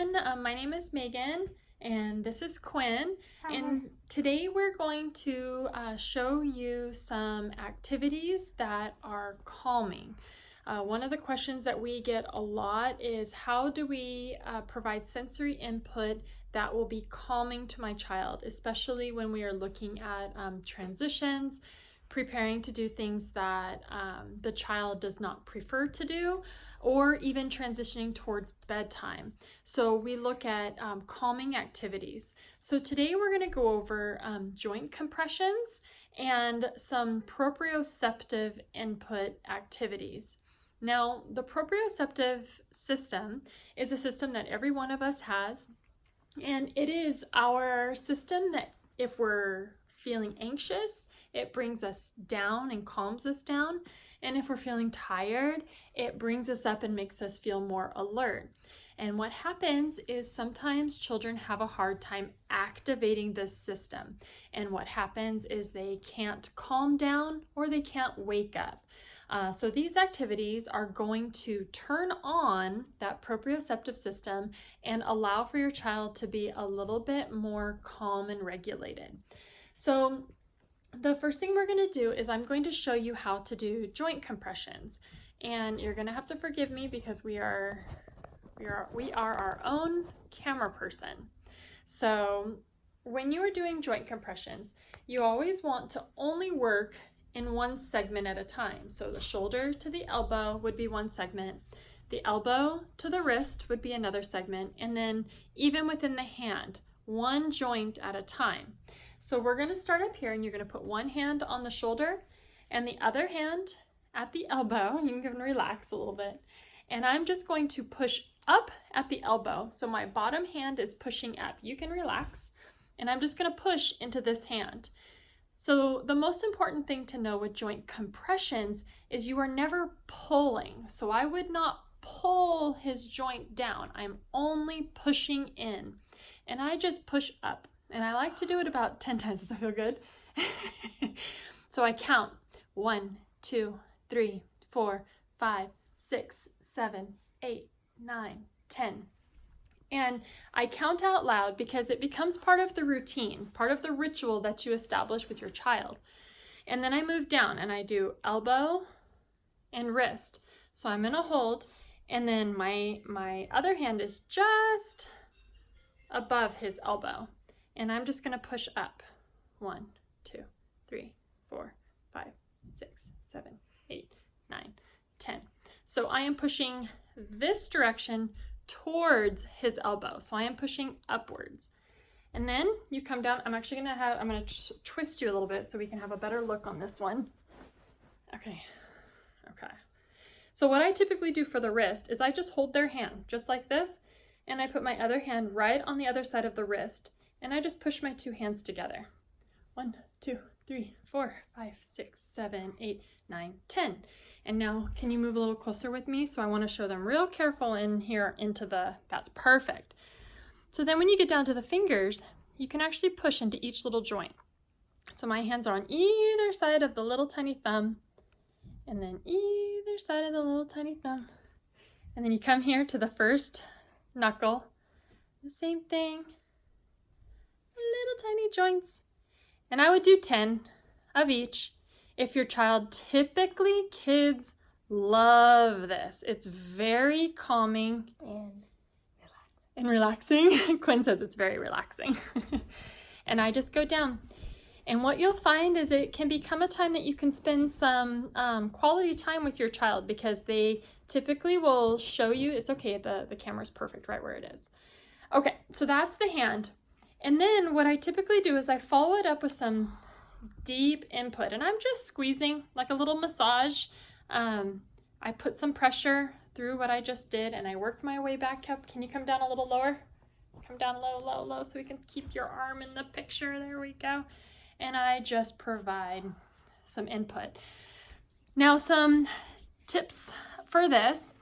everyone. My name is Megan and this is Quinn. Hi. And today we're going to show you some activities that are calming. One of the questions that we get a lot is how do we provide sensory input that will be calming to my child, especially when we are looking at transitions, preparing to do things that the child does not prefer to do, or even transitioning towards bedtime. So we look at calming activities. So today we're going to go over joint compressions and some proprioceptive input activities. Now, the proprioceptive system is a system that every one of us has, and it is our system that if we're feeling anxious, it brings us down and calms us down. And if we're feeling tired, it brings us up and makes us feel more alert. And what happens is sometimes children have a hard time activating this system. And what happens is they can't calm down or they can't wake up. So these activities are going to turn on that proprioceptive system and allow for your child to be a little bit more calm and regulated. So the first thing we're going to do is I'm going to show you how to do joint compressions. And you're going to have to forgive me because we are our own camera person. So when you are doing joint compressions, you always want to only work in one segment at a time. So the shoulder to the elbow would be one segment, the elbow to the wrist would be another segment, and then even within the hand, one joint at a time. So we're going to start up here and you're going to put one hand on the shoulder and the other hand at the elbow. You can relax a little bit. And I'm just going to push up at the elbow. So my bottom hand is pushing up. You can relax. And I'm just going to push into this hand. So the most important thing to know with joint compressions is you are never pulling. So I would not pull his joint down. I'm only pushing in. And I just push up. And I like to do it about 10 times. Does that feel good? So I count 1, 2, 3, 4, 5, 6, 7, 8, 9, 10. And I count out loud because it becomes part of the routine, part of the ritual that you establish with your child. And then I move down and I do elbow and wrist. So I'm going to hold, and then my other hand is just above his elbow. And I'm just going to push up. 1, 2, 3, 4, 5, 6, 7, 8, 9, 10. So I am pushing this direction towards his elbow. So I am pushing upwards. And then you come down. I'm going to twist you a little bit so we can have a better look on this one. Okay. So what I typically do for the wrist is I just hold their hand just like this. And I put my other hand right on the other side of the wrist. And I just push my two hands together. 1, 2, 3, 4, 5, 6, 7, 8, 9, 10. And now can you move a little closer with me? So I want to show them real careful in here that's perfect. So then when you get down to the fingers, you can actually push into each little joint. So my hands are on either side of the little tiny thumb, and then either side of the little tiny thumb. And then you come here to the first knuckle. The same thing. Little tiny joints. And I would do 10 of each. If your child, typically kids love this. It's very calming and relaxing. Quinn says it's very relaxing. And I just go down. And what you'll find is it can become a time that you can spend some quality time with your child, because they typically will show you, it's okay, the camera's perfect right where it is. Okay, so that's the hand. And then what I typically do is I follow it up with some deep input, and I'm just squeezing like a little massage. I put some pressure through what I just did, and I work my way back up. Can you come down a little lower? Come down low, so we can keep your arm in the picture. There we go. And I just provide some input. Now, some tips for this.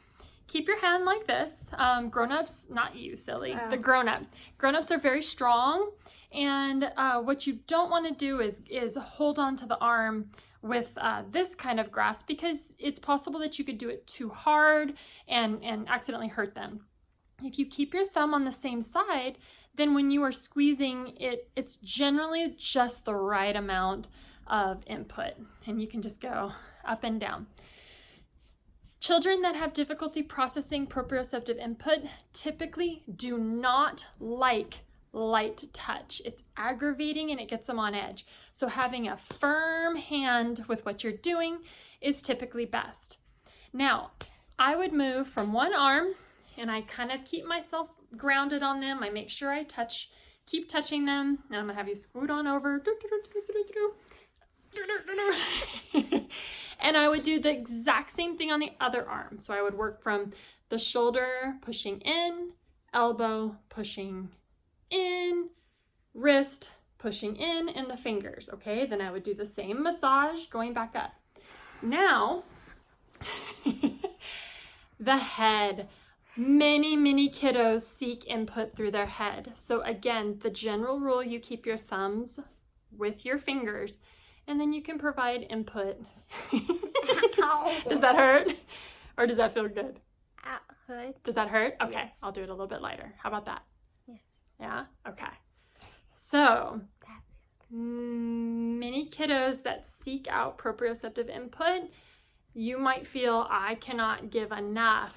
Keep your hand like this. Grown-ups, not you, silly, the grown-up. Grown-ups are very strong, and what you don't want to do is hold on to the arm with this kind of grasp, because it's possible that you could do it too hard and accidentally hurt them. If you keep your thumb on the same side, then when you are squeezing it, it's generally just the right amount of input, and you can just go up and down. Children that have difficulty processing proprioceptive input typically do not like light touch. It's aggravating and it gets them on edge. So having a firm hand with what you're doing is typically best. Now, I would move from one arm and I kind of keep myself grounded on them. I make sure I keep touching them. Now I'm gonna have you scoot on over. And I would do the exact same thing on the other arm. So I would work from the shoulder, pushing in, elbow, pushing in, wrist, pushing in, and the fingers, okay? Then I would do the same massage, going back up. Now, the head. Many kiddos seek input through their head. So again, the general rule, you keep your thumbs with your fingers, and then you can provide input. Does that hurt? Or does that feel good? Hurt. Does that hurt? Okay, yes. I'll do it a little bit lighter. How about that? Yes. Yeah? Okay. So, many kiddos that seek out proprioceptive input, you might feel, I cannot give enough.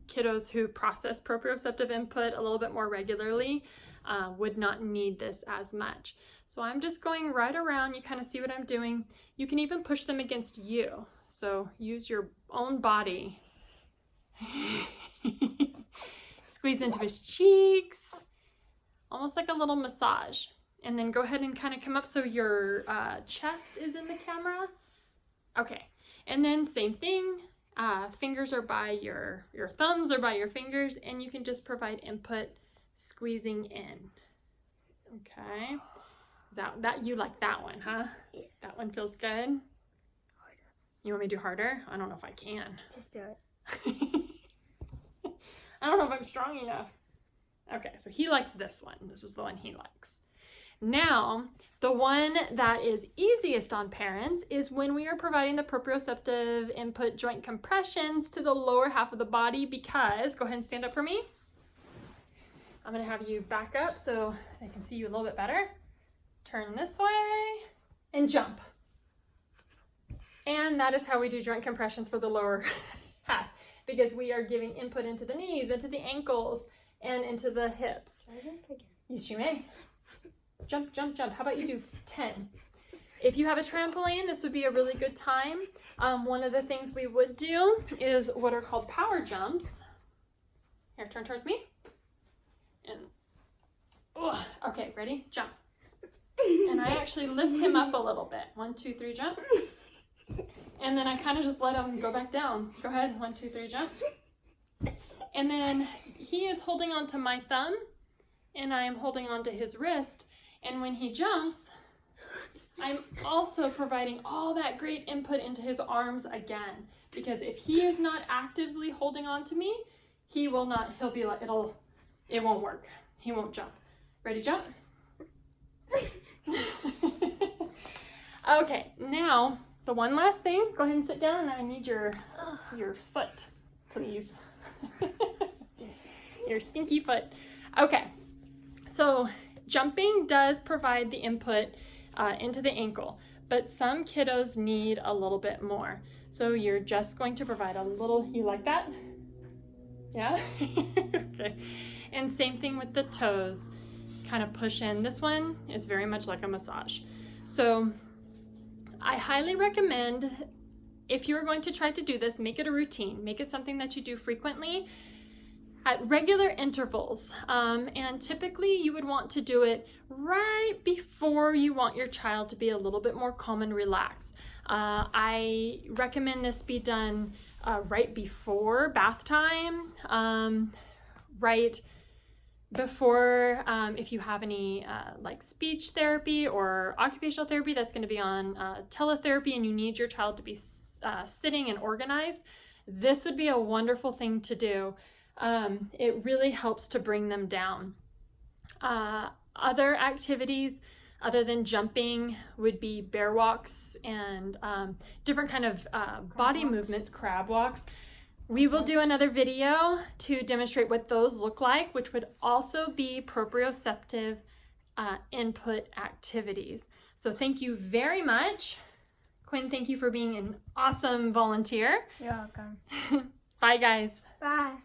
Kiddos who process proprioceptive input a little bit more regularly would not need this as much. So I'm just going right around. You kind of see what I'm doing. You can even push them against you. So use your own body. Squeeze into his cheeks, almost like a little massage. And then go ahead and kind of come up so your chest is in the camera. Okay, and then same thing. Fingers are by your thumbs or by your fingers, and you can just provide input squeezing in. Okay, is that you like that one, huh? Yes. That one feels good. Harder. You want me to do harder? I don't know if I can. Just do it. I don't know if I'm strong enough. Okay, so he likes this one. This is the one he likes. Now, the one that is easiest on parents is when we are providing the proprioceptive input joint compressions to the lower half of the body, because, go ahead and stand up for me. I'm going to have you back up so I can see you a little bit better. Turn this way and jump. And that is how we do joint compressions for the lower half, because we are giving input into the knees, into the ankles, and into the hips. Yes, you may. Jump, jump, jump. How about you do 10? If you have a trampoline, this would be a really good time. One of the things we would do is what are called power jumps. Here, turn towards me. And, okay, ready? Jump. And I actually lift him up a little bit. 1, 2, 3, jump. And then I kind of just let him go back down. Go ahead, 1, 2, 3, jump. And then he is holding onto my thumb, and I am holding onto his wrist. And when he jumps, I'm also providing all that great input into his arms again. Because if he is not actively holding on to me, he will not, he'll be like, it won't work. He won't jump. Ready, jump? Okay, now, the one last thing, go ahead and sit down, and I need your foot, please. Your stinky foot. Okay, so jumping does provide the input into the ankle, but some kiddos need a little bit more. So you're just going to provide a little, you like that? Yeah? Okay. And same thing with the toes. Kind of push in. This one is very much like a massage. So I highly recommend, if you're going to try to do this, make it a routine. Make it something that you do frequently at regular intervals. And typically you would want to do it right before you want your child to be a little bit more calm and relaxed. I recommend this be done right before bath time, right before, if you have any like speech therapy or occupational therapy that's going to be on teletherapy and you need your child to be sitting and organized, this would be a wonderful thing to do. It really helps to bring them down. Other activities other than jumping would be bear walks and different kind of body movements, crab walks. We will do another video to demonstrate what those look like, which would also be proprioceptive input activities. So thank you very much. Quinn, thank you for being an awesome volunteer. You're welcome. Bye, guys. Bye.